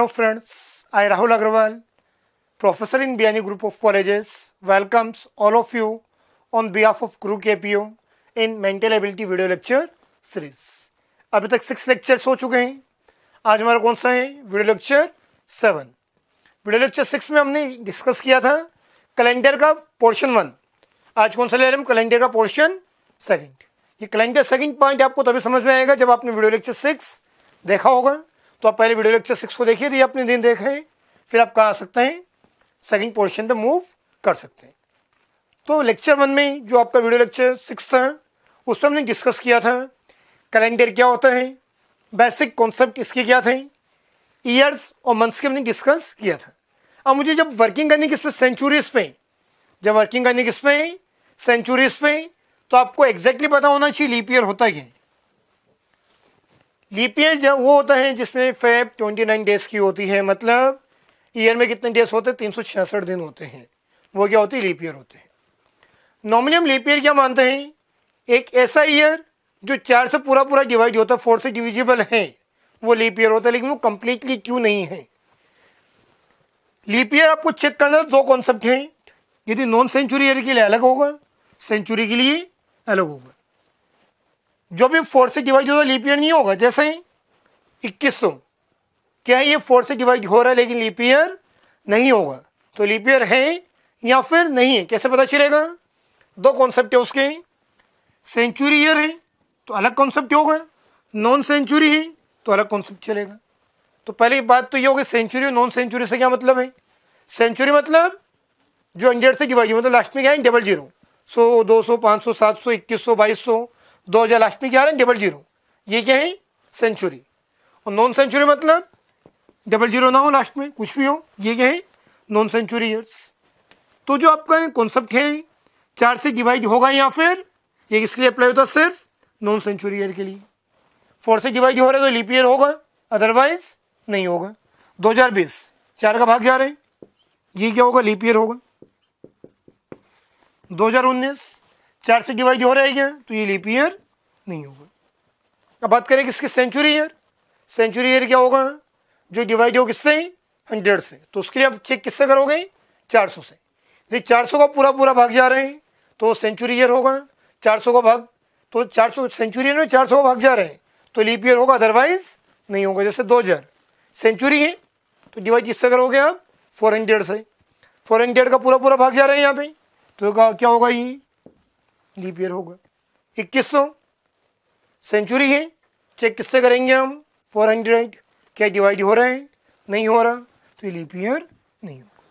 friends, I Rahul Agrawal, professor in BNU Group of Colleges, welcomes all of you on behalf of Guru KPO in Mental Ability Video Lecture Series. अभी तक 6 lectures हो चुके हैं. आज हमारा कौन सा है? Video lecture 7. वीडियो लेक्चर 6 में हमने डिस्कस किया था कैलेंडर का पोर्शन 1. आज कौन सा ले रहे हैं हम? कैलेंडर का पोर्शन 2. ये कैलेंडर सेकंड पॉइंट आपको तभी समझ में आएगा जब आपने वीडियो लेक्चर 6 देखा होगा. तो आप पहले वीडियो लेक्चर 6 को देखिए, तो आपने दिन देखा है, फिर आप कहाँ आ सकते हैं, सेकंड पोर्शन पे मूव कर सकते हैं. तो लेक्चर 1 में जो आपका वीडियो लेक्चर 6 था उसमें हमने डिस्कस किया था कैलेंडर क्या होता है, बेसिक कॉन्सेप्ट इसके क्या थे, ईयर्स और मंथ्स के हमने डिस्कस किया था. अब मुझे जब वर्किंग करनी किस पे, सेंचुरीज पे, जब वर्किंग करनी किस पे, सेंचुरीज पे, तो आपको एग्जैक्टली पता होना चाहिए लीप ईयर होता क्या है. लीप ईयर जब वो होता है जिसमें फेब 29 डेज की होती है, मतलब ईयर में कितने डेज होते हैं? 366 दिन होते हैं. वो क्या होती है? लीप ईयर होते हैं. नॉर्मली हम लीप ईयर क्या मानते हैं? एक ऐसा ईयर जो 4 से पूरा डिवाइड होता है, 4 से डिविजिबल है, वो लीप ईयर होता है. लेकिन वो कंप्लीटली क्यों नहीं है? लीप ईयर आपको चेक करना, 2 कॉन्सेप्ट हैं. यदि नॉन सेंचुरी ईयर के लिए अलग होगा, सेंचुरी के लिए अलग होगा. जो भी 4 से डिवाइड होगा लीप ईयर नहीं होगा. जैसे 2100, क्या है ये 4 से डिवाइड हो रहा है लेकिन लीप ईयर नहीं होगा. तो लीप ईयर है या फिर नहीं है, कैसे पता चलेगा? 2 कॉन्सेप्ट है उसके. सेंचुरी ईयर है तो अलग कॉन्सेप्ट होगा, नॉन सेंचुरी है तो अलग कॉन्सेप्ट चलेगा. तो पहली बात तो ये होगी सेंचुरी और नॉन सेंचुरी से क्या मतलब है. सेंचुरी मतलब जो 100 से डिवाइड, मतलब लास्ट में क्या है? 00, 100, 200, 500, 700, 2100, 2200, 2000, लास्ट में क्या आ रहा है? 00. ये क्या है? सेंचुरी. और नॉन सेंचुरी मतलब 00 ना हो, लास्ट में कुछ भी हो, ये क्या है? Non century years. तो जो आपका कॉन्सेप्ट है 4 से डिवाइड होगा या फिर ये किसके लिए अप्लाई होता है? सिर्फ नॉन सेंचुरी ईयर के लिए. 4 से डिवाइड हो रहा है तो लीप ईयर होगा, अदरवाइज नहीं होगा. 2020 4 का भाग जा रहे हैं, ये क्या होगा? लीप ईयर होगा. 2019 4 से डिवाइड हो रहा है क्या? तो ये लीप ईयर नहीं होगा. अब बात करें किसके? Century year. सेंचुरी ईयर क्या होगा? जो डिवाइड हो किससे? 100 से. तो उसके लिए आप चेक किससे करोगे? 400 से. यदि 400 का पूरा भाग जा रहे हैं तो सेंचुरी ईयर होगा. 400 का भाग, तो 400 सेंचुरी ईयर में 400 का भाग जा रहे हैं तो लीप ईयर होगा, अदरवाइज नहीं होगा. जैसे 2000 सेंचुरी है तो डिवाइड किससे करोगे आप? 400 से. 400 का पूरा भाग जा रहे हैं यहाँ पे, तो क्या होगा? ये लीप ईयर होगा. 2100 सेंचुरी है, चेक किससे करेंगे हम? 400. क्या डिवाइड हो रहे हैं? नहीं हो रहा, तो ये लीप ईयर नहीं होगा.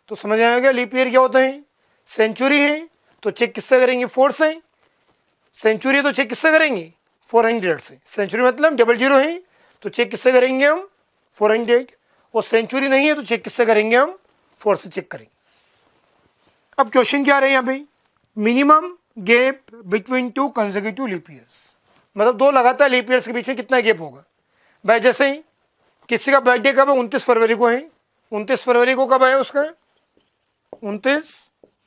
तो समझ आएगा लीप ईयर क्या होता है. सेंचुरी है तो चेक किससे करेंगे? 4 से. सेंचुरी तो चेक किससे करेंगे? 400 से. सेंचुरी मतलब 00 है तो चेक किससे करेंगे हम? 400. और सेंचुरी नहीं है तो चेक किससे करेंगे हम? 4 से चेक करेंगे. अब क्वेश्चन क्या रहे हैं यहाँ पे? Minimum gap between 2 consecutive leap years, मतलब 2 लगातार लीप ईयर्स के बीच में कितना गैप होगा भाई. जैसे किसी का बर्थडे कब है? 29 फरवरी को है. 29 फरवरी को कब है उसका? 29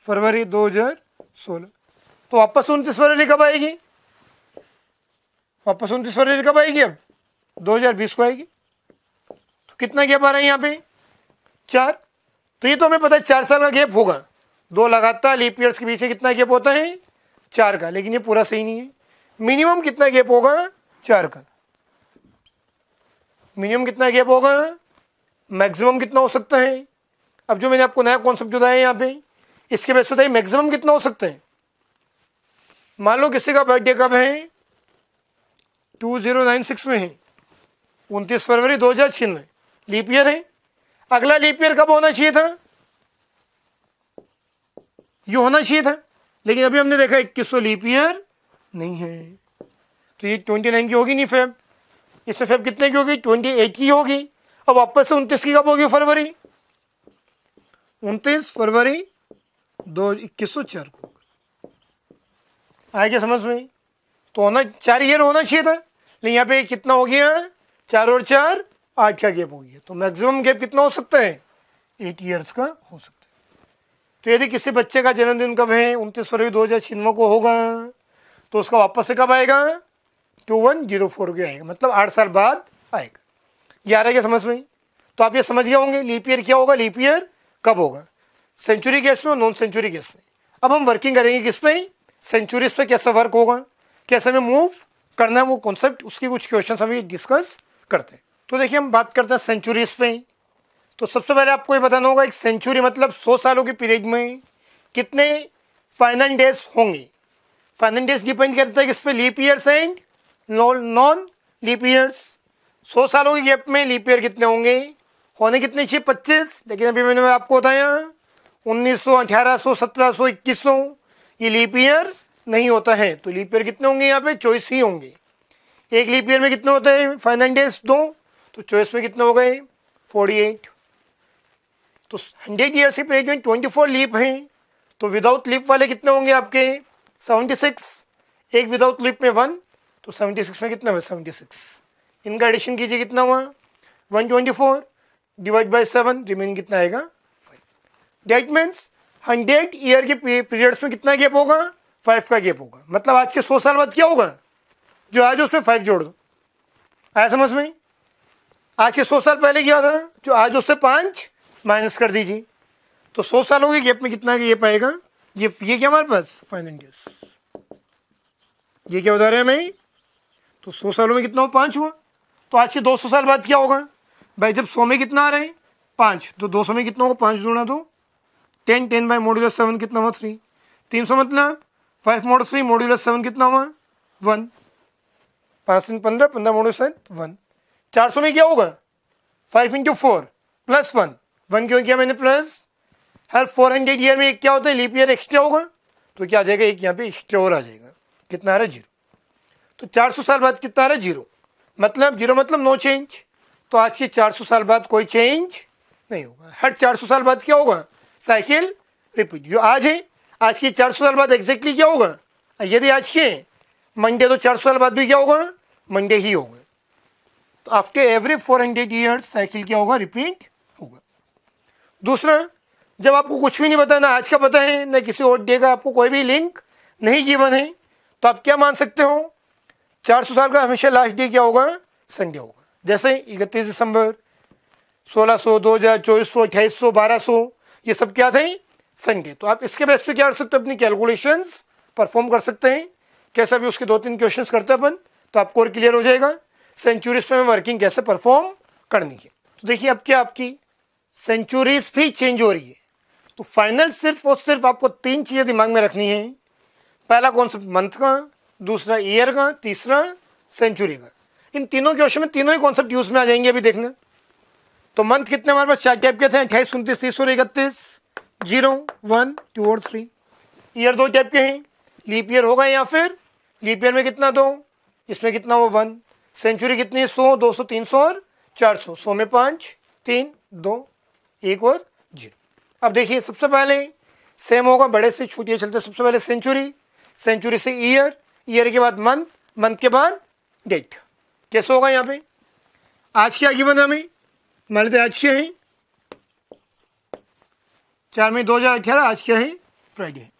फरवरी 2016. तो वापस 29 फरवरी कब आएगी? वापस 29 फरवरी कब आएगी? अब 2020 को आएगी. तो कितना गैप आ रहा है यहाँ पे? 4. तो ये तो हमें पता है 4 साल का गैप होगा. 2 लगातार लीप ईयर्स के बीच में कितना गैप होता है? 4 का. लेकिन ये पूरा सही नहीं है. मिनिमम कितना गैप होगा? 4 का. मिनिमम कितना गैप होगा? मैक्सिमम कितना हो सकता है? अब जो मैंने आपको नया कॉन्सेप्ट बताया यहाँ पे, इसके बेस बताइए मैक्सिमम कितना हो सकता है. मान लो किसी का बर्थडे कब है? 2096 में है, 29 फरवरी 2006 लीप ईयर है. अगला लीप ईयर कब होना चाहिए था? ये होना चाहिए था, लेकिन अभी हमने देखा 2100 लीप ईयर नहीं है. तो ये 29 की होगी नहीं फेब. इससे फेब कितने की होगी? 28 की होगी. अब वापस से 29 की कब होगी? फरवरी 29 फरवरी 2104 को. आए क्या समझ में? तो होना 4 ईयर होना चाहिए था, लेकिन यहाँ पे कितना हो गया? 4 और 4 8 का गैप हो गया. तो मैक्सिमम गैप कितना हो सकता है? 8 ईयर्स का हो सकता है. तो यदि किसी बच्चे का जन्मदिन कब है? 29 फरवरी 2096 को होगा, तो उसका वापस से कब आएगा? 2104 के आएगा, मतलब 8 साल बाद आएगा. ये आ रहा है क्या समझ में? तो आप ये समझ गए होंगे लीप ईयर क्या होगा, लीप ईयर कब होगा, सेंचुरी केस में और नॉन सेंचुरी केस में। अब हम वर्किंग करेंगे किस पे, सेंचुरीज पे कैसे वर्क होगा, कैसे हमें मूव करना है वो कॉन्सेप्ट, उसकी कुछ क्वेश्चन हम डिस्कस करते हैं। तो देखिए हम बात करते हैं सेंचुरीज पे। तो सबसे पहले आपको ये बताना होगा एक सेंचुरी मतलब 100 सालों के पीरियड में कितने फाइनल डेज होंगे। फाइनल डेज डिपेंड करता है किस पे, leap years and non leap years. 100 सालों के गैप में लीप ईयर कितने होंगे, होने कितने चाहिए 25, लेकिन अभी मैंने आपको बताया 1900, 1800, 1700, 2100 ये लीप ईयर नहीं होता है। तो लीप ईयर कितने होंगे यहाँ पे, 24 ही होंगे। एक लीप ईयर में कितने होते हैं फाइनल डेज 2, तो 24 में कितने हो गए 48। तो 100 ईयर्स के पीरियड में 24 लीप हैं, तो विदाउट लीप वाले कितने होंगे आपके 76, एक विदाउट लीप में 1, तो 76 में कितना हुआ 76। इनका एडिशन कीजिए कितना हुआ 124 डिवाइड बाई 7, रिमेनिंग कितना आएगा 5। डेट मीन्स 100 ईयर के पीरियड्स में कितना गैप होगा 5 का गैप होगा। मतलब आज से 100 साल बाद क्या होगा, जो आज उसमें 5 जोड़ दो, आया समझ में। आज से 100 साल पहले क्या था, जो आज उससे 5 माइनस कर दीजिए, तो 100 सालों के गैप में कितना गैप आएगा, ये क्या हमारे पास फाइनल डेज, ये क्या बता रहे हैं हमें, तो 100 सालों में कितना हो 5 हुआ। तो आज से 200 साल बाद क्या होगा भाई, जब 100 में कितना आ रहे हैं 5, तो 200 में कितना होगा 5 जोड़ा दो 10, 10 बाई मॉड्यूलस 7 कितना हुआ 3, 300 मतलब 5 मोड 3 मॉड्यूलस 7 कितना हुआ 1, 5 3 15, 15 मॉड्यूलस 1। 400 में क्या होगा 5 इंटू 4 प्लस 1, 1 क्यों किया मैंने प्लस, हर 400 ईयर में एक क्या होता है लीप ईयर एक्स्ट्रा होगा, तो क्या आ जाएगा एक यहाँ पे एक्स्ट्रा और आ जाएगा, कितना आ रहा है 0। तो 400 साल बाद कितना आ रहा है 0, मतलब 0 मतलब नो चेंज। तो आज से 400 साल बाद कोई चेंज नहीं होगा, हर 400 साल बाद क्या होगा साइकिल रिपीट। जो आज है आज के 400 साल बाद एग्जैक्टली क्या होगा, यदि आज के मंडे तो 400 साल बाद भी क्या होगा मंडे ही होगा। तो आफ्टर एवरी 400 ईयर्स साइकिल क्या होगा रिपीट होगा। दूसरा, जब आपको कुछ भी नहीं पता, ना आज का पता है ना किसी और डे का, आपको कोई भी लिंक नहीं गिवन है, तो आप क्या मान सकते हो 400 साल का हमेशा लास्ट डे क्या होगा संडे होगा। जैसे 31 दिसंबर 1600, 2000, 2400, 2800, 1200 ये सब क्या थे संडे। तो आप इसके बेस पे क्या कर सकते हो, अपनी कैलकुलेशंस परफॉर्म कर सकते हैं। कैसे अभी उसके 2-3 क्वेश्चंस करते हैं अपन, तो आपको और क्लियर हो जाएगा सेंचुरीज पे वर्किंग कैसे परफॉर्म करनी है। तो देखिए अब क्या आपकी सेंचुरीज भी चेंज हो रही है। तो फाइनल सिर्फ और सिर्फ आपको 3 चीज़ें दिमाग में रखनी है। पहला कॉन्सेप्ट मंथ का, दूसरा ईयर का, तीसरा सेंचुरी का। इन तीनों क्वेश्चन में तीनों ही कॉन्सेप्ट यूज में आ जाएंगे अभी देखना। तो मंथ कितने हमारे पास 4 टाइप के थे, 28, 29, 30 और 31, 0, 1, 2 और 3। ईयर 2 टाइप के हैं, लीप ईयर होगा या फिर लीप ईयर में कितना 2, इसमें कितना हो 1। सेंचुरी कितनी है 100, 200, 300 और 400। 100 में 5, 3, 2, 1 और 0। अब देखिए सबसे पहले सेम होगा, बड़े से छोटे चलते। सबसे पहले सेंचुरी, सेंचुरी से ईयर, ईयर के बाद मंथ, मंथ के बाद डेट। कैसे होगा यहाँ पे, आज क्या गिवन है हमें, मान लेते आज क्या है 4 मई 2018, आज क्या है फ्राइडे है।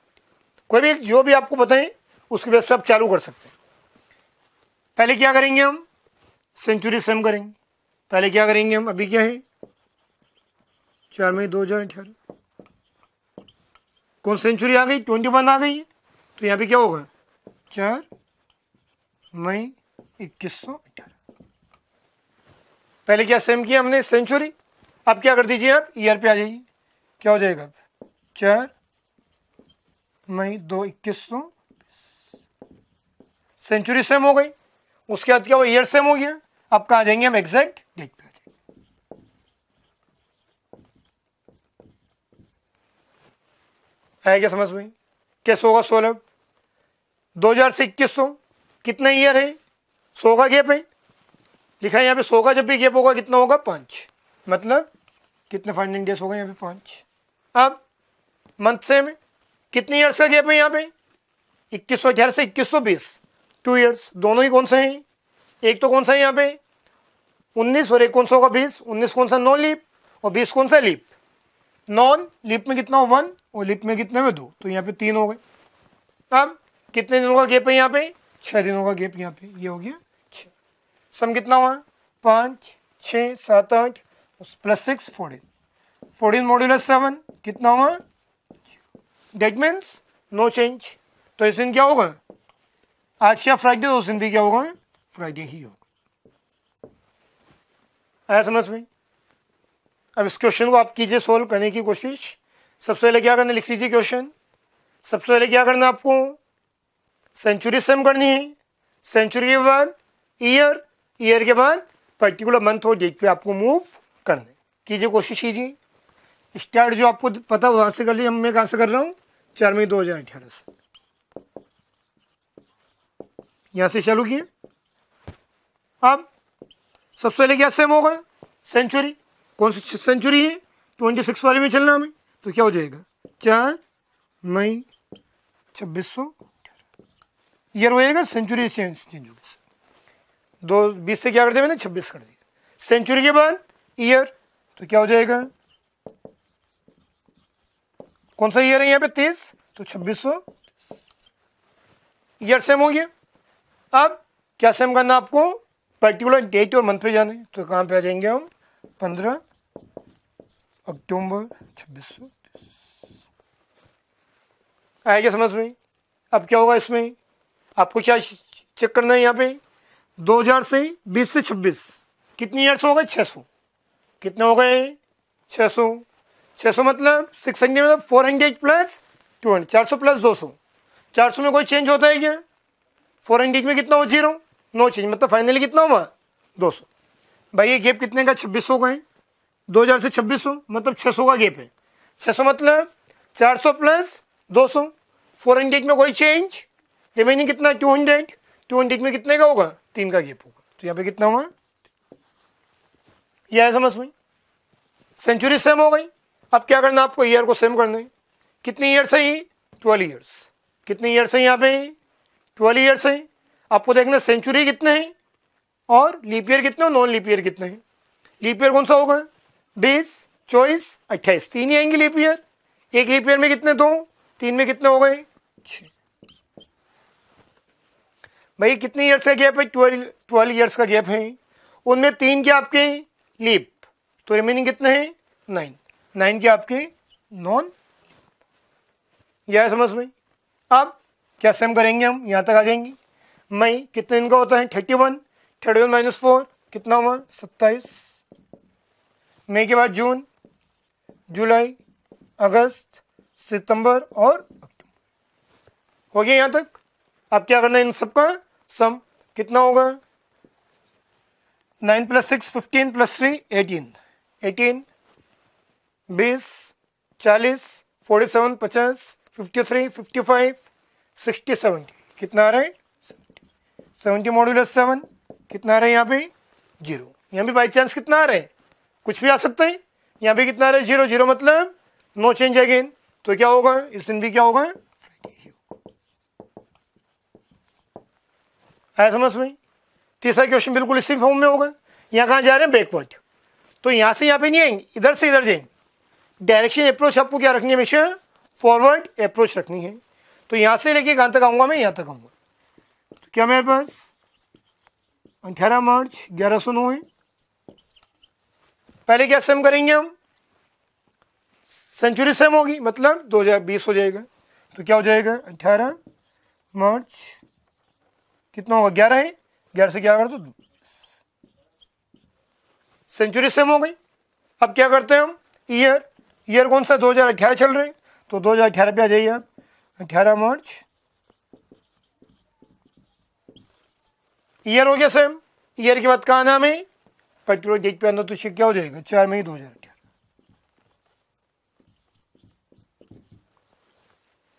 कोई भी जो भी आपको पता है उसके बेस पे आप चालू कर सकते हैं। पहले क्या करेंगे हम, सेंचुरी सेम करेंगे। पहले क्या करेंगे हम, अभी क्या है 4 मई 2018, कौन सेंचुरी आ गई 21 आ गई है, तो यहाँ पे क्या होगा 4 मई 2118। पहले क्या सेम किया हमने सेंचुरी, अब क्या कर दीजिए आप ईयर पे आ जाइए, क्या हो जाएगा 4 मई 2120। सेंचुरी सेम हो गई, उसके बाद क्या वो ईयर सेम हो गया। अब कहाँ जाएंगे हम, एग्जैक्ट डेट पे आ जाएंगे। है क्या समझ में, कैसे होगा 16 2000 से 2100 कितना ईयर है, 100 का गैप है लिखा है यहाँ पे। 100 का जब भी गैप होगा कितना होगा 5, मतलब कितने फाइनल डेज होगा यहाँ पे 5। अब मंथ से में कितने ईयर्स का गैप है यहाँ पे 2118 से 2120, 2 ईयर्स। दोनों ही कौन से हैं, एक तो कौन सा है यहाँ पे 19 और एक कौन सा होगा 20। 19 कौन सा नॉन लीप और 20 कौन सा लीप। नॉन लीप में कितना 1 और लीप में कितने में 2, तो यहाँ पे 3 हो गए। अब कितने दिनों का गैप है यहाँ पे 6 दिनों का गैप, यहाँ पे ये हो गया 6। सम कितना हुआ 5, 6, 7, 8 +6 14, 14 मॉड्यूलस 7 कितना हुआ, डेट मीन्स नो चेंज। तो इस दिन क्या होगा, आज क्या फ्राइडे, तो उस दिन भी क्या होगा, फ्राइडे ही होगा। आया समझ में। अब इस क्वेश्चन को आप कीजिए सोल्व करने की कोशिश। सबसे पहले क्या करना, लिख लीजिए क्वेश्चन। सबसे पहले क्या करना आपको, सेंचुरी सम करनी है। सेंचुरी के बाद ईयर, ईयर के बाद पर्टिकुलर मंथ और डेट पे आपको मूव करना है। कीजिए कोशिश कीजिए। स्टार्ट जो आपको पता वहाँ से कर लीजिए। मैं कहाँ से कर रहा हूँ, 4 मई 2018 से, यहाँ से चालू किए। अब सबसे पहले क्या सेम होगा, सेंचुरी। कौन सी सेंचुरी है, 26 वाले में चलना हमें। तो क्या हो जाएगा, 4 मई 2600 ईयर हो जाएगा। सेंचुरी चेंज हो गया, 20 से क्या कर दिया मैंने, 26 कर दिया। सेंचुरी के बाद ईयर, तो क्या हो जाएगा, कौन सा ईयर है यहाँ पे, 23, तो 2600 ईयर सेम हो गया। अब क्या सेम करना आपको, पर्टिकुलर डेट और मंथ पे जाना है। तो कहाँ पे आ जाएंगे हम, 15 अक्टूबर 2600। आएगा समझ में। अब क्या होगा इसमें, आपको क्या चेक करना है यहाँ पे, 2000 से 20 से 26 कितनी ईयर्स हो गए, 600। कितने हो गए, 600। 600 मतलब 600 मतलब 400 प्लस 200, 400 प्लस 200। 400 में कोई चेंज होता है क्या, 400 में कितना हो, 0, नो चेंज। मतलब फाइनली कितना हुआ, 200। भाई ये गैप कितने का, 2600 का है। 2000 से 2600 मतलब 600 का गैप है। 600 मतलब 400 प्लस 200, 400 में कोई चेंज, रिमेनिंग कितना, 200। 200 में कितने का होगा, 3 का गैप होगा। तो यहाँ पे कितना हुआ, यह है समझ में। सेंचुरी सेम हो गई। अब क्या करना आपको, ईयर को सेम करना है। कितनी ईयर्स है, 12 ईयर्स। कितने ईयर्स है यहाँ पे, 12 ईयर्स है। आपको देखना सेंचुरी कितने हैं और लीप ईयर कितने और नॉन लीप ईयर कितने हैं। लीप ईयर कौन सा होगा, 20, 24, 28, 3 ही आएंगे लीप ईयर। एक लीप ईयर में कितने, 2, 3 में कितने हो गए, 6। भाई कितने ईयर्स का गैप है, 12 ईयर्स का गैप है। उनमें 3 के आपके लीप, तो रिमेनिंग कितने हैं, 9 के आपके नॉन। यह समझ में। अब क्या सेम करेंगे हम, यहाँ तक आ जाएंगे। मई कितने दिन का होता है, 31, 31 माइनस 4 कितना हुआ, 27। मई के बाद जून, जुलाई, अगस्त, सितंबर और अक्टूबर। हो गया यहाँ तक। अब क्या करना है, इन सबका सम कितना होगा, 9 + 6 15 + 3 18, 18, 20, 40, 47, 50, 53, 55, 60, 70 कितना आ रहा है, 70 मॉड्यूलस 7 कितना आ रहा है यहाँ पे, 0। यहाँ भी बाई चांस कितना आ रहा है, कुछ भी आ सकता है। यहाँ पे कितना आ रहा है, 0, 0 मतलब नो चेंज अगेन। तो क्या होगा, इस दिन भी क्या होगा, आया समझ में। तीसरा क्वेश्चन बिल्कुल इसी फॉर्म में होगा। यहाँ कहाँ जा रहे हैं, बैकवर्ड। तो यहाँ से यहाँ पे नहीं आएंगे, इधर से इधर जाएंगे। डायरेक्शन अप्रोच आपको क्या रखनी है, हमेशा फॉरवर्ड अप्रोच रखनी है। तो यहाँ से लेके कहाँ तक आऊँगा मैं, यहाँ तक आऊँगा। तो क्या मेरे पास 18 मार्च 1109 है। पहले क्या सेम करेंगे हम, सेंचुरी सेम होगी, मतलब 2020 हो जाएगा। तो क्या हो जाएगा, 18 मार्च कितना होगा, 11 है, 11 से क्या कर दो, सेंचुरी सेम हो गई। अब क्या करते हैं हम, ईयर, ईयर कौन सा, 2018 चल रहे हैं। तो 2018 पे आ जाइए आप, 18 मार्च, ईयर हो गया सेम। ईयर के बाद कहाँ आना हमें, पर्टिकुलर डेट पे आना। तो क्या हो जाएगा, 4 मई 2018।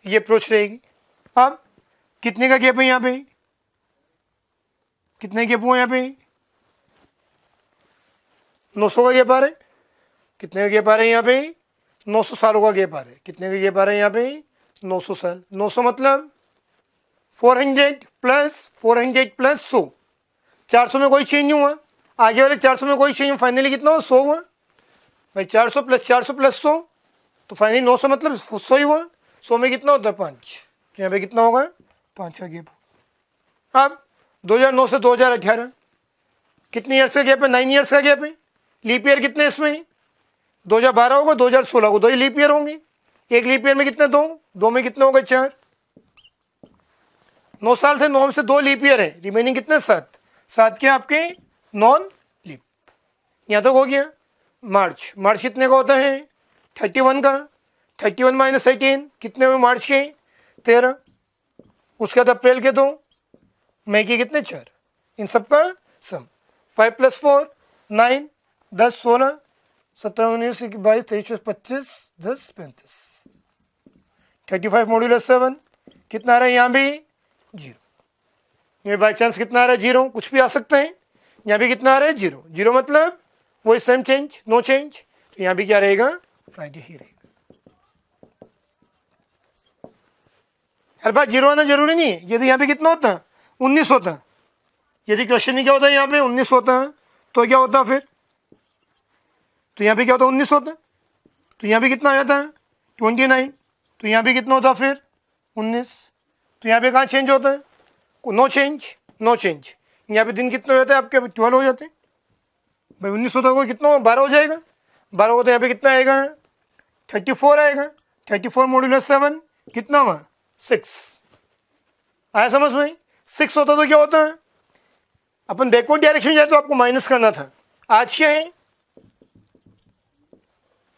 ये अप्रोच रहेगी। अब कितने का गैप है यहाँ पे, कितने गैप हुआ यहाँ पे, 900 का गैप आ रहा है। कितने का गैप आ रहा है यहाँ पे, 900 सालों का गैप आ रहा है। कितने का गैप आ रहा है यहाँ पे, 900 साल। 900 मतलब 400 प्लस 100। 400 में कोई चेंज नहीं हुआ, आगे वाले 400 में कोई चेंज हुआ, फाइनली कितना हुआ, 100 हुआ। भाई 400 प्लस 400 प्लस 100, तो फाइनली 900 मतलब 100 ही हुआ। 100 में कितना होता है, 5। तो यहाँ पे कितना होगा, 5 का गैप। अब 2009 से 2018 कितने ईयर्स का गैप है, 9 ईयर्स का गैप है। लीप ईयर कितने इसमें, 2012 होगा, 2016 को, 2 ही लीप ईयर होंगे। एक लीप ईयर में कितने, 2 में कितने हो गए, 4। 9 साल थे, 9 में से 2 लीप ईयर है, रिमेनिंग कितने, 7 के आपके नॉन लीप। यहाँ तक हो गया। मार्च कितने का होता है, 31 का, 31 माइनस 18 कितने हुए मार्च के, 13। उसके बाद अप्रैल के 2, मई के कितने, 4। इन सब का सम 5 + 4 9, 10 16 17 19 22 23 25 10 35, 35 मॉड्यूलर 7 कितना आ रहा है, यहाँ भी 0। ये बाई चांस कितना आ रहा है, 0, कुछ भी आ सकते हैं। यहाँ भी कितना आ रहा है, 0 मतलब वही सेम चेंज, नो चेंज। तो यहाँ भी क्या रहेगा, फ्राइडे ही रहेगा। हर बार 0 आना जरूरी नहीं है। यदि यहाँ पे कितना होता, 19 होता, यदि क्वेश्चन में क्या होता है, यहाँ पे 19 होता है, तो क्या होता फिर, तो यहाँ पे क्या होता, 19 होता, तो यहाँ पे कितना आ जाता है, 29। तो यहाँ पे कितना होता फिर, 19। तो यहाँ पे कहाँ चेंज होता है, नो चेंज। यहाँ पे दिन कितने हो जाते हैं आपके, 12 हो जाते हैं भाई। 19 होता है, कितना 12 हो जाएगा, 12 होता है, यहाँ पे कितना आएगा, 34 आएगा। 34 मॉड्यूलर 7 कितना हुआ, 6। आया समझ में। 6 होता तो क्या होता है, अपन बैकवर्ड डायरेक्शन जाए तो आपको माइनस करना था। आज क्या है,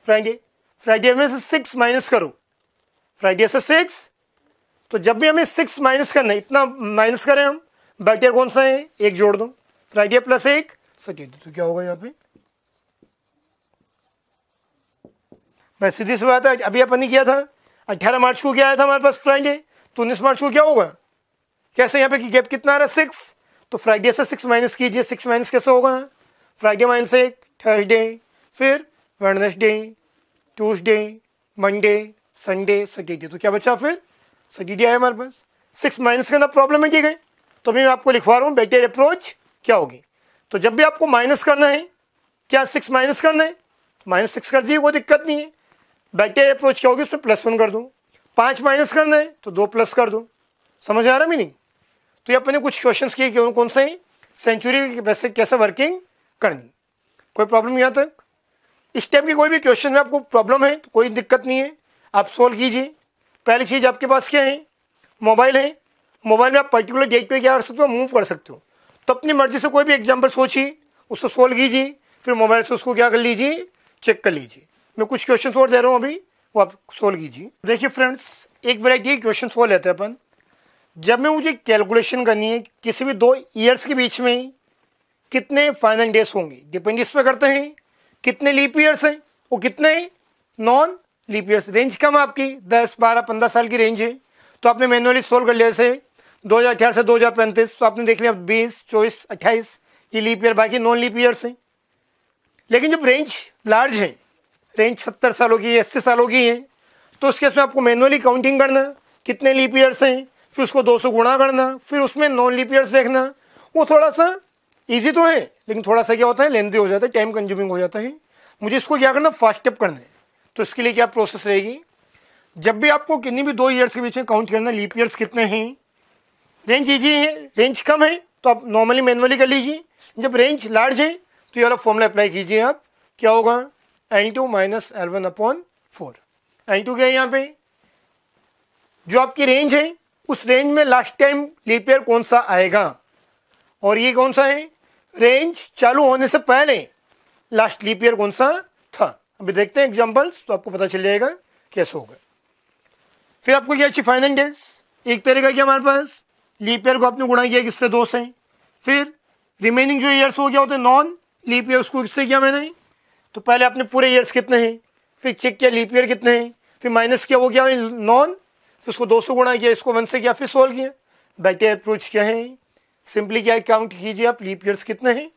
फ्राइडे में से 6 माइनस करो, फ्राइडे से 6। तो जब भी हमें 6 माइनस करना है, इतना माइनस करें हम, बैक्टीरिया कौन सा है, 1 जोड़ दो, फ्राइडे प्लस 1 सके, तो क्या होगा यहाँ पे भाई, सीधी सी बात है। अभी अपन ने किया था 18 मार्च को क्या आया था हमारे पास फ्राइडे, तो 19 मार्च को क्या होगा, कैसे यहाँ पे गैप कितना आ रहा है, 6। तो फ्राइडे से 6 माइनस कीजिए, 6 माइनस कैसे होगा, फ्राइडे माइनस 1 थर्सडे, फिर Wednesday, Tuesday, Monday, Sunday, Saturday. तो क्या बचा फिर, सैटरडे आया हमारे पास। 6 माइनस करना प्रॉब्लम है, ठीक है। तो मैं आपको लिखवा रहा हूँ बैक्टीरियल अप्रोच क्या होगी। तो जब भी आपको माइनस करना है, क्या 6 माइनस करना है, -6 कर दिए, कोई दिक्कत नहीं है। बैक्टीरियल अप्रोच क्या होगी, उसमें +1 कर दूँ। 5 माइनस करना है तो 2 प्लस कर दूँ। समझ आ रहा मीनिंग। तो ये अपने कुछ क्वेश्चंस किए कि कौन से सेंचुरी वैसे कैसे वर्किंग करनी, कोई प्रॉब्लम यहाँ तक। इस टाइप की कोई भी क्वेश्चन में आपको प्रॉब्लम है तो कोई दिक्कत नहीं है, आप सोल्व कीजिए। पहली चीज़ आपके पास क्या है, मोबाइल है। मोबाइल में आप पर्टिकुलर डेट पे क्या कर सकते हो, मूव कर सकते हो। तो अपनी मर्जी से कोई भी एग्जाम्पल सोचिए, उसको सोल्व कीजिए, फिर मोबाइल से उसको क्या कर लीजिए, चेक कर लीजिए। मैं कुछ क्वेश्चन और दे रहा हूँ अभी, वो आप सोल्व कीजिए। देखिए फ्रेंड्स, एक वैरायटी क्वेश्चन सोल्व लेते हैं अपन। जब मैं मुझे कैलकुलेशन करनी है किसी भी 2 ईयर्स के बीच में कितने फाइनल डेज होंगे, डिपेंड इस पर करते हैं कितने लीप ईयर्स हैं वो कितने नॉन लीप ईयर्स। रेंज कम आपकी 10 12 15 साल की रेंज है, तो आपने मैनुअली सोल्व कर लिया। जैसे 2018 से 2035, तो आपने देख लिया 20 24 28 ये लीप ईयर, बाकी नॉन लीप ईयर्स हैं। लेकिन जब रेंज लार्ज है, रेंज 70 सालों की है, 80 सालों की है, तो उसके उसमें आपको मैनुअली काउंटिंग करना कितने लीप ईयर्स हैं, फिर उसको 2 से गुणा करना, फिर उसमें नॉन लीप ईयर्स देखना। वो थोड़ा सा ईजी तो है, लेकिन थोड़ा सा क्या होता है, लेंथी हो जाता है, टाइम कंज्यूमिंग हो जाता है। मुझे इसको क्या करना, फास्ट स्टेप करना है। तो इसके लिए क्या प्रोसेस रहेगी, जब भी आपको किन्हीं भी 2 ईयर्स के बीच में काउंट करना लीप ईयर्स कितने हैं, रेंज ईजी है, रेंज कम है तो आप नॉर्मली मैनुअली कर लीजिए। जब रेंज लार्ज है तो ये वाला फॉर्मूला अप्लाई कीजिए आप, क्या होगा N2 - L1/4। N2 क्या है यहाँ पे, जो आपकी रेंज है उस रेंज में लास्ट टाइम लीप ईयर कौन सा आएगा, और ये कौन सा है, रेंज चालू होने से पहले लास्ट लीप ईयर कौन सा था। अभी देखते हैं एग्जांपल्स, तो आपको पता चल जाएगा कैसे होगा। फिर आपको क्या चाहिए, फाइनल डेज। एक तरीका क्या हमारे पास, लीप ईयर को आपने गुणा किया किससे, 2 से। फिर रिमेनिंग जो ईयर्स हो गया होते हैं नॉन लीप ईयर, उसको किससे किया मैंने, तो पहले आपने पूरे ईयर्स कितने हैं, फिर चेक किया लीप ईयर कितने हैं, फिर माइनस किया वो क्या है नॉन, फिर उसको 2 से गुणा किया, इसको 1 से किया, फिर सोल्व किया। बैक्टीरियल अप्रोच क्या है, सिंपली क्या है, काउंट कीजिए आप लीप ईयर्स कितने हैं,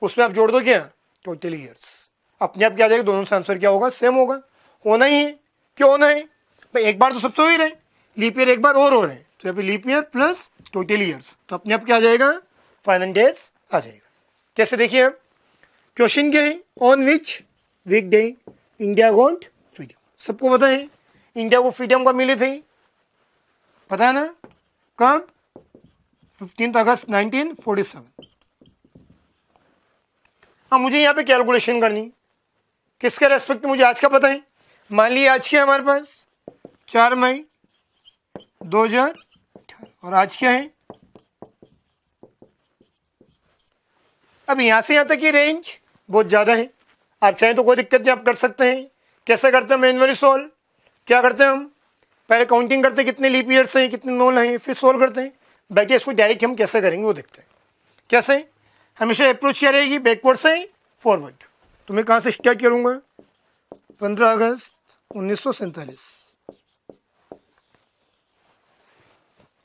उसमें आप जोड़ दो क्या टोटल ईयर्स, अपने आप क्या आ जाएगा, दोनों से आंसर क्या होगा, सेम होगा। होना ही है, क्यों होना है भाई, एक बार तो सबसे हो ही रहे, लीप ईयर एक बार और हो रहे हैं, तो यहाँ पे leap year plus total years, तो अपने आप क्या आ जाएगा, फाइनल डेज आ जाएगा। कैसे देखिए आप, क्वेश्चन क्या है, on which week day India got freedom. सबको पता है इंडिया को फ्रीडम कब मिली थी, पता है ना, कब, 15 अगस्त 1947। हाँ, मुझे यहाँ पे कैलकुलेशन करनी, किसके रेस्पेक्ट में, मुझे आज का पता है। मान लीजिए आज क्या है हमारे पास 4 मई 2018 और आज क्या है। अब यहाँ से यहाँ तक की रेंज बहुत ज़्यादा है, आप चाहें तो कोई दिक्कत नहीं, आप कर सकते हैं। कैसे करते हैं मैन्युअली सोल्व, क्या करते हैं हम पहले काउंटिंग करते हैं कितने लीप ईयर्स हैं कितने नोन हैं, फिर सोल्व करते हैं। बैठिए इसको डायरेक्ट हम कैसे करेंगे वो देखते हैं। कैसे, हमेशा अप्रोच क्या रहेगी, बैकवर्ड से फॉरवर्ड। तो मैं कहाँ से स्टार्ट करूँगा, 15 अगस्त 1947।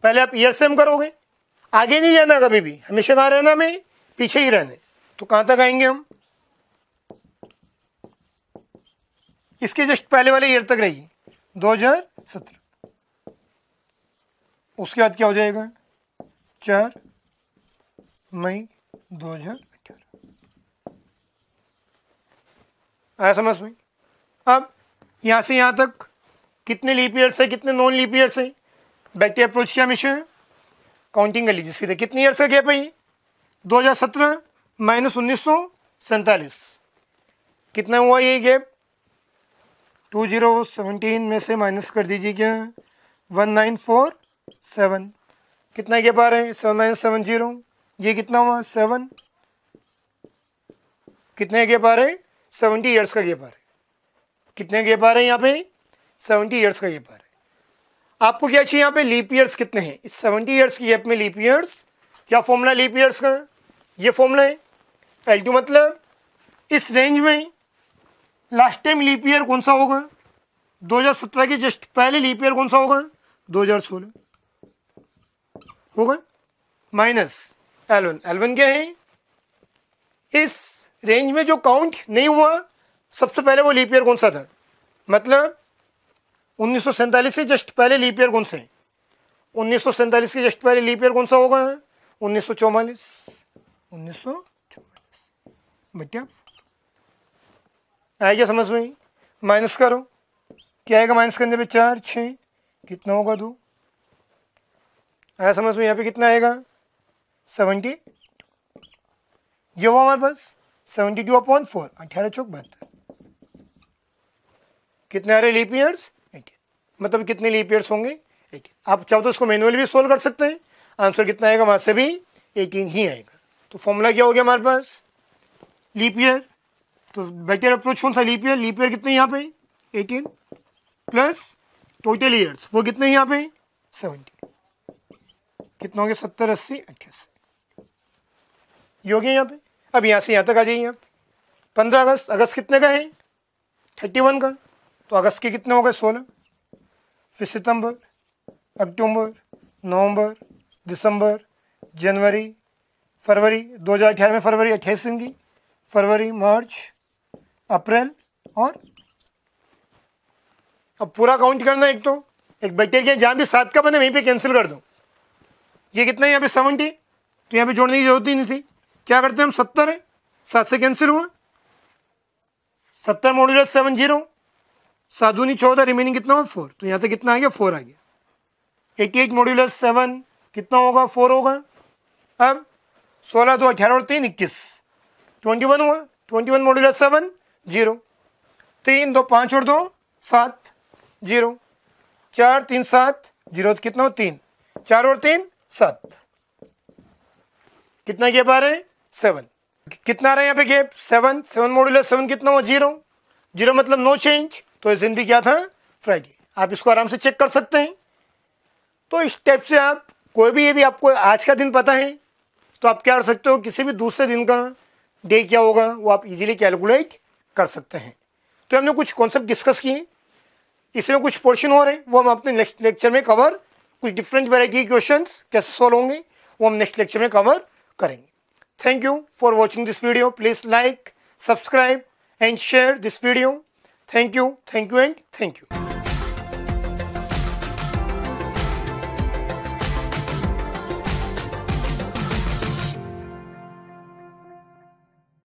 पहले आप ईयर सेम करोगे, आगे नहीं जाना कभी भी, हमेशा कहाँ रहना, में पीछे ही रहना है। तो कहाँ तक आएंगे हम, इसके जस्ट पहले वाले ईयर तक रहेगी 2017। उसके बाद क्या हो जाएगा 4 मई 2018। आया समझ में। अब यहाँ से यहाँ तक कितने लीप ईयर्स है कितने नॉन लीप ईयर्स है, बैठे अप्रोच किया, हमेशा काउंटिंग कर लीजिए सीधे। कितने ईयर्स का गैप है ये, 2017 माइनस 1947, कितना हुआ ये गैप, 2017 में से माइनस कर दीजिए क्या, 1947, कितना गैप आ रहा है, 7 माइनस 70, ये कितना हुआ 7, कितने गैप आ रहे हैं, 70 ईयर्स का गैप आ रहा है। कितने गैप आ रहे हैं यहाँ पे, 70 ईयर्स का गैप आ रहा है। आपको क्या चाहिए यहाँ पे, लीप ईयर्स कितने हैं इस 70 ईयर्स की गैप में, लीप ईयर्स। क्या फॉर्मूला लीप ईयर्स का, ये फॉर्मूला है L2, मतलब इस रेंज में लास्ट टाइम लीप ईयर कौन सा होगा, 2017 के जस्ट पहले लीप ईयर कौन सा होगा, 2016 होगा, माइनस L1। L1 क्या है, इस रेंज में जो काउंट नहीं हुआ सबसे पहले वो लीप ईयर कौन सा था, मतलब 1947 से जस्ट पहले लीप ईयर कौन से हैं, 1947 के जस्ट पहले लीप ईयर कौन सा होगा, 1944। 1944 बेटा आएगा समझ में, माइनस करो, क्या आएगा माइनस करने पे, 4 6 कितना होगा 2, आया समझ में। यहाँ पे कितना आएगा 70, ये हुआ हमारे पास 72/4, 18 चौक 72, कितने आ रहे लीप ईयर्स, 18, मतलब कितने लीप ईयर्स होंगे 18। आप चाहो तो इसको मैनुअली भी सोल्व कर सकते हैं, आंसर कितना आएगा वहाँ से भी 18 ही आएगा। तो फॉर्मूला क्या हो गया हमारे पास, लीप ईयर। तो बेटर अप्रोच कौन सा, लीप ईयर। लीप ईयर कितने यहाँ पे 18 प्लस टोटल ईयर्स, वो कितने यहाँ पे 70, कितना हो गया 70 80 88, ये हो गया यहाँ पे। अब यहाँ से यहाँ तक आ जाइए आप, 15 अगस्त, अगस्त कितने का है 31 का, तो अगस्त के कितने हो गए 16, फिर सितंबर, अक्टूबर, नवंबर, दिसंबर, जनवरी, फरवरी, 2018 में फरवरी 28 दिन की, फरवरी, मार्च, अप्रैल, और अब पूरा काउंट करना। एक बैक्टीरिया जहाँ भी 7 का बने वहीं पे कैंसिल कर दो। ये कितना है यहाँ पे 70, तो यहाँ पे जोड़ने की जरूरत ही नहीं थी। क्या करते हैं हम, 70 है, 7 से कैंसिल हुआ, 70 मॉड्यूलस 70, 7 दूनी 14, रिमेनिंग कितना हुआ 4, तो यहाँ तक कितना आ गया 4 आ गया। 88 मॉड्यूलस 7 कितना होगा 4 होगा। अब 16 2 18 और 3 21, 21 हुआ, 21 मॉड्यूलस 7 0, 3 2 5 और 2 7 0, 4 3 7 0, कितना हो 3, 4 और 3 7, कितना गैप आ रहा है 7, कितना आ रहा है यहाँ पे गैप 7, 7 मॉड्यूलस 7 कितना हुआ 0, 0 मतलब नो चेंज, तो इस दिन भी क्या था फ्राइडे। आप इसको आराम से चेक कर सकते हैं। तो इस टाइप से आप कोई भी, यदि आपको आज का दिन पता है तो आप क्या कर सकते हो, किसी भी दूसरे दिन का डे क्या होगा वो आप इजीली कैलकुलेट कर सकते हैं। तो हमने कुछ कॉन्सेप्ट डिस्कस किए, इसमें कुछ पोर्शन और है वो हम अपने नेक्स्ट लेक्चर में कवर, कुछ डिफरेंट वैरायटी के क्वेश्चंस कैसे सॉल्व होंगे वो हम नेक्स्ट लेक्चर में कवर करेंगे। Thank you for watching this video, please like, subscribe and share this video. Thank you and thank you.